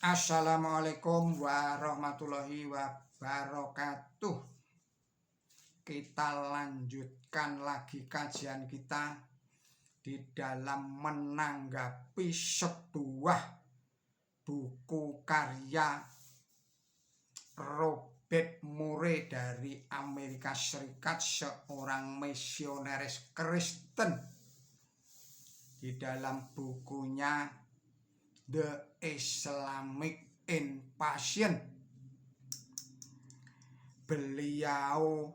Assalamualaikum warahmatullahi wabarakatuh. Kita lanjutkan lagi kajian kita di dalam menanggapi sebuah buku karya Robert Murray dari Amerika Serikat, seorang misionaris Kristen. Di dalam bukunya The Islamic Invasion, beliau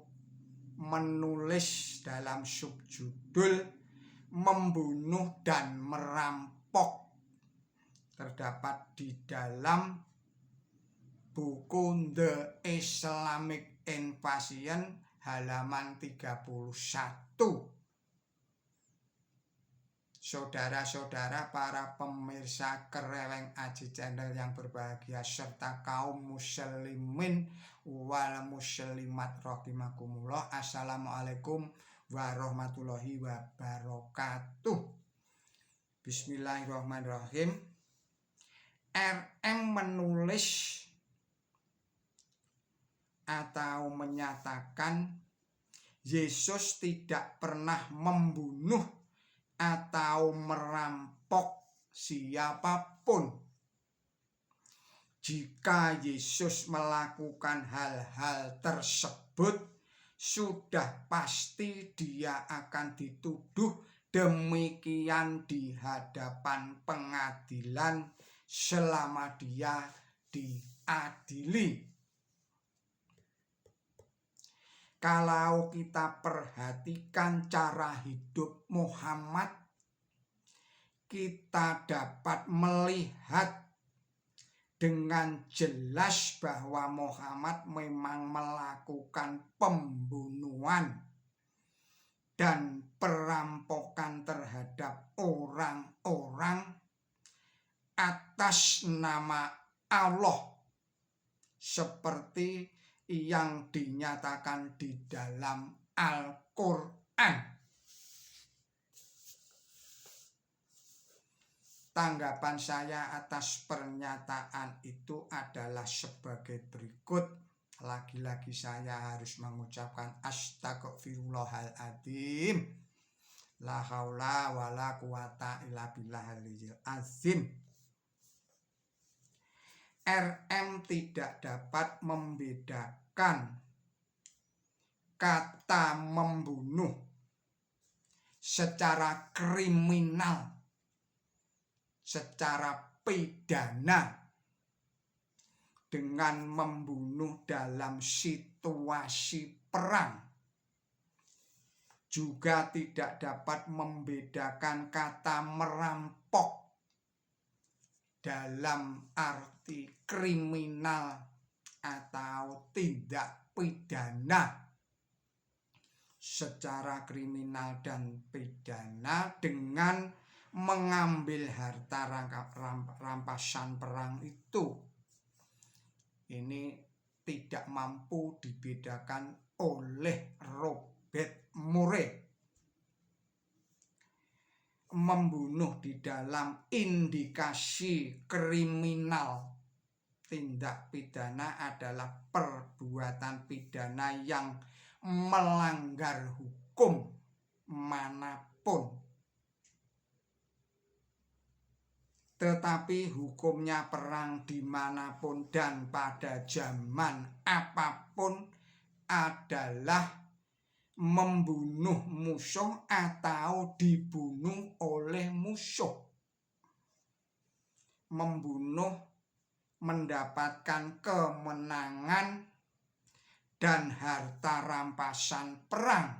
menulis dalam subjudul membunuh dan merampok. Terdapat di dalam buku The Islamic Invasion halaman 31. Saudara-saudara, para pemirsa Kereweng Aji Channel yang berbahagia, serta kaum muslimin wal muslimat rahimakumullah. Assalamualaikum warahmatullahi wabarakatuh. Bismillahirrahmanirrahim. RM menulis atau menyatakan Yesus tidak pernah membunuh atau merampok siapapun. Jika Yesus melakukan hal-hal tersebut, sudah pasti dia akan dituduh demikian di hadapan pengadilan selama dia diadili. Kalau kita perhatikan cara hidup Muhammad, kita dapat melihat dengan jelas bahwa Muhammad memang melakukan pembunuhan dan perampokan terhadap orang-orang atas nama Allah, seperti yang dinyatakan di dalam Al-Quran. Tanggapan saya atas pernyataan itu adalah sebagai berikut. Lagi-lagi saya harus mengucapkan astagfirullahaladzim. La haula wa la quwata illa billahil azim. RM tidak dapat membedakan kata membunuh secara kriminal, secara pidana, dengan membunuh dalam situasi perang. Juga tidak dapat membedakan kata merampok dalam arti kriminal atau tindak pidana. Secara kriminal dan pidana dengan mengambil harta rampasan perang itu, ini tidak mampu dibedakan oleh Robert Murray. Membunuh di dalam indikasi kriminal tindak pidana adalah perbuatan pidana yang melanggar hukum manapun. Tetapi hukumnya perang dimanapun dan pada zaman apapun adalah membunuh musuh atau dibunuh oleh musuh. Membunuh mendapatkan kemenangan dan harta rampasan perang.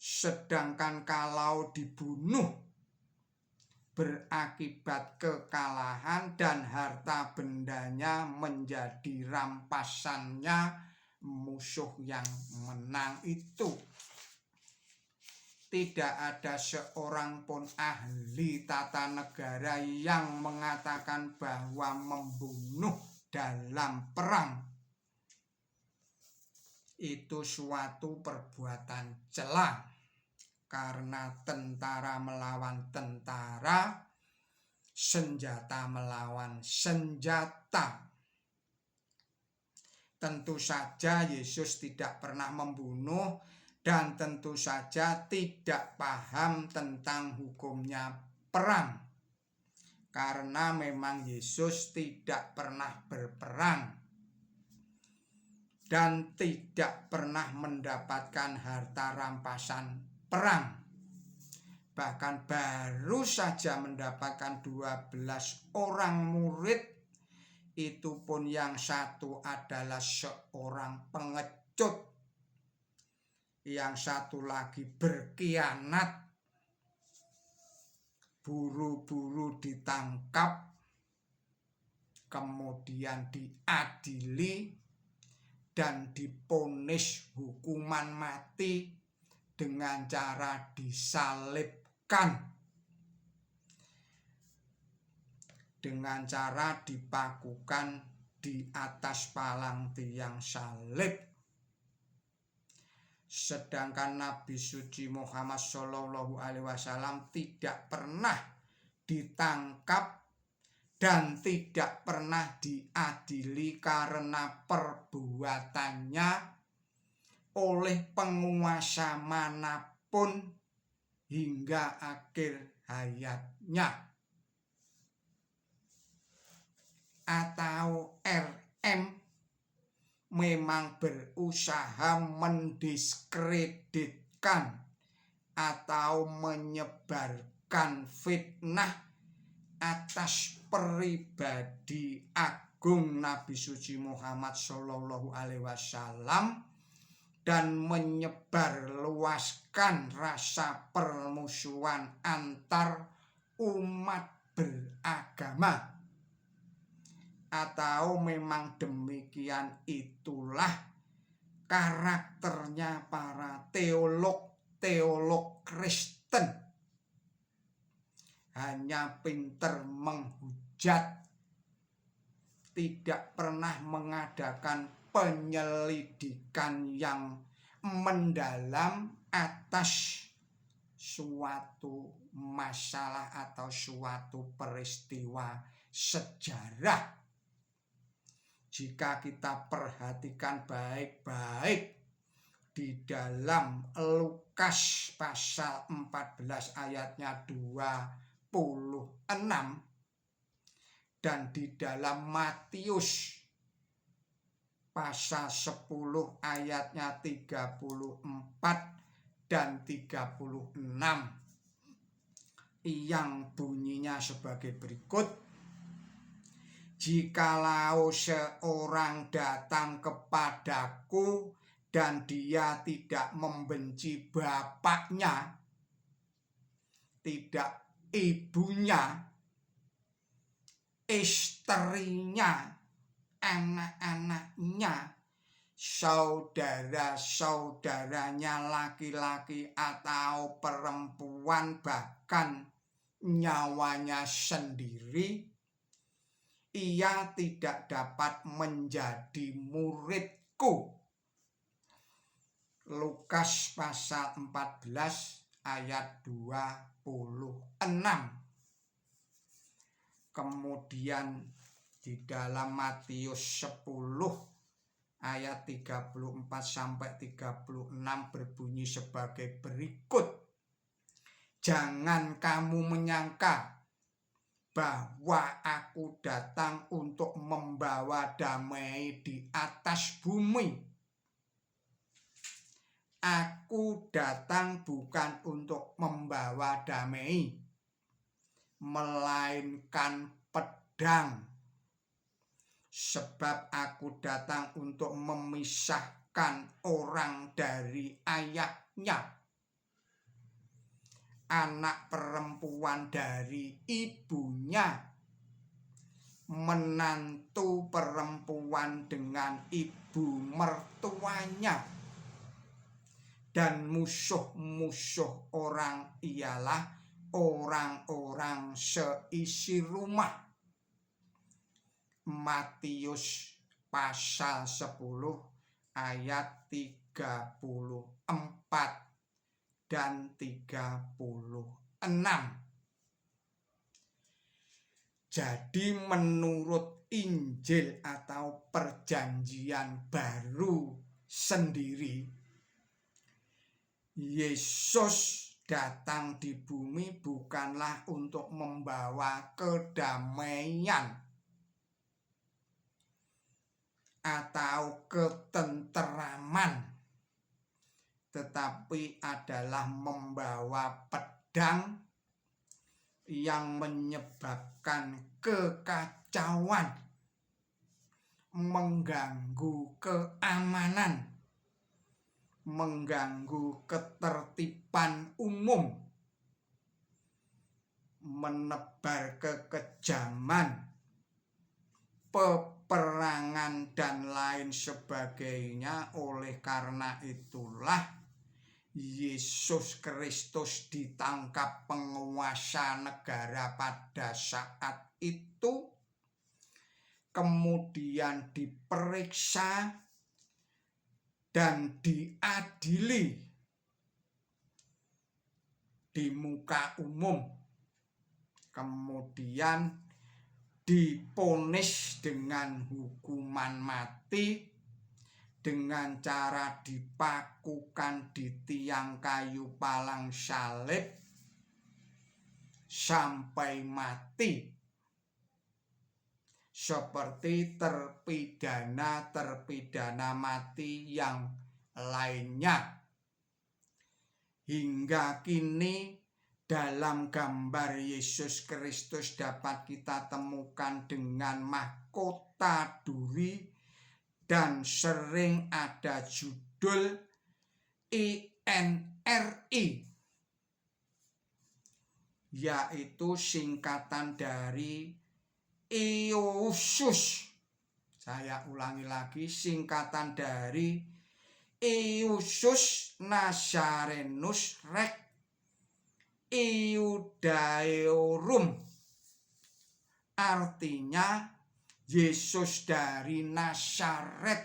Sedangkan kalau dibunuh berakibat kekalahan dan harta bendanya menjadi rampasannya musuh yang menang itu. Tidak ada seorang pun ahli tata negara yang mengatakan bahwa membunuh dalam perang itu suatu perbuatan cela, karena tentara melawan tentara senjata melawan senjata. Tentu saja Yesus tidak pernah membunuh dan tentu saja tidak paham tentang hukumnya perang. Karena memang Yesus tidak pernah berperang dan tidak pernah mendapatkan harta rampasan perang. Bahkan baru saja mendapatkan 12 orang murid. Itu pun yang satu adalah seorang pengecut, yang satu lagi berkhianat, buru-buru ditangkap, kemudian diadili dan divonis hukuman mati dengan cara disalibkan, dengan cara dipakukan di atas palang tiang salib. Sedangkan Nabi suci Muhammad SAW tidak pernah ditangkap dan tidak pernah diadili karena perbuatannya oleh penguasa manapun hingga akhir hayatnya. Atau RM memang berusaha mendiskreditkan atau menyebarkan fitnah atas pribadi agung Nabi suci Muhammad SAW dan menyebarluaskan rasa permusuhan antar umat beragama. Atau memang demikian itulah karakternya para teolog Kristen, hanya pinter menghujat, tidak pernah mengadakan penyelidikan yang mendalam atas suatu masalah atau suatu peristiwa sejarah. Jika kita perhatikan baik-baik di dalam Lukas pasal 14 ayatnya 26 dan di dalam Matius pasal 10 ayatnya 34 dan 36 yang bunyinya sebagai berikut. Jikalau seorang datang kepadaku dan dia tidak membenci bapaknya, tidak ibunya, istrinya, anak-anaknya, saudara-saudaranya laki-laki atau perempuan, bahkan nyawanya sendiri, ia tidak dapat menjadi muridku. Lukas pasal 14 ayat 26. Kemudian di dalam Matius 10 ayat 34 sampai 36 berbunyi sebagai berikut. Jangan kamu menyangka bahwa aku datang untuk membawa damai di atas bumi. Aku datang bukan untuk membawa damai, melainkan pedang. Sebab aku datang untuk memisahkan orang dari ayahnya, anak perempuan dari ibunya, menantu perempuan dengan ibu mertuanya, dan musuh-musuh orang ialah orang-orang seisi rumah. Matius pasal 10 ayat 34 dan 36. Jadi menurut Injil atau Perjanjian Baru sendiri, Yesus datang di bumi bukanlah untuk membawa kedamaian atau ketenteraman, tetapi adalah membawa pedang yang menyebabkan kekacauan, mengganggu keamanan, mengganggu ketertiban umum, menebar kekejaman, peperangan dan lain sebagainya. Oleh karena itulah Yesus Kristus ditangkap penguasa negara pada saat itu, kemudian diperiksa dan diadili di muka umum, kemudian diponis dengan hukuman mati dengan cara dipakukan di tiang kayu palang salib sampai mati, seperti terpidana mati yang lainnya. Hingga kini dalam gambar Yesus Kristus dapat kita temukan dengan mahkota duri dan sering ada judul INRI, yaitu singkatan dari Iusus. Saya ulangi lagi, singkatan dari Iusus Nazarenus Rex Iudaeorum, artinya Yesus dari Nazaret,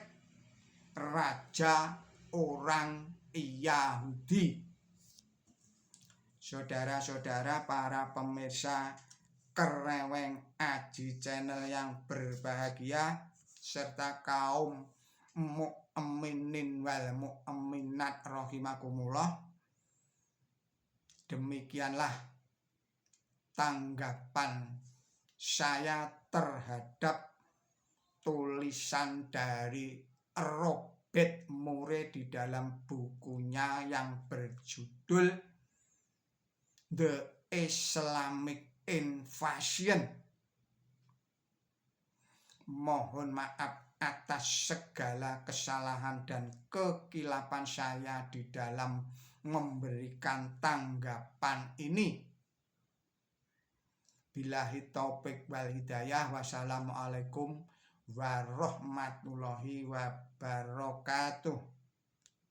raja orang Yahudi. Saudara-saudara para pemirsa Kereweng Aji Channel yang berbahagia, serta kaum mukminin wal mukminat rahimakumullah, demikianlah tanggapan saya terhadap tulisan dari Robert Murray di dalam bukunya yang berjudul The Islamic Invasion. Mohon maaf atas segala kesalahan dan kekilapan saya di dalam memberikan tanggapan ini. Billahi taufik wal hidayah. Wassalamualaikum warahmatullahi wabarakatuh.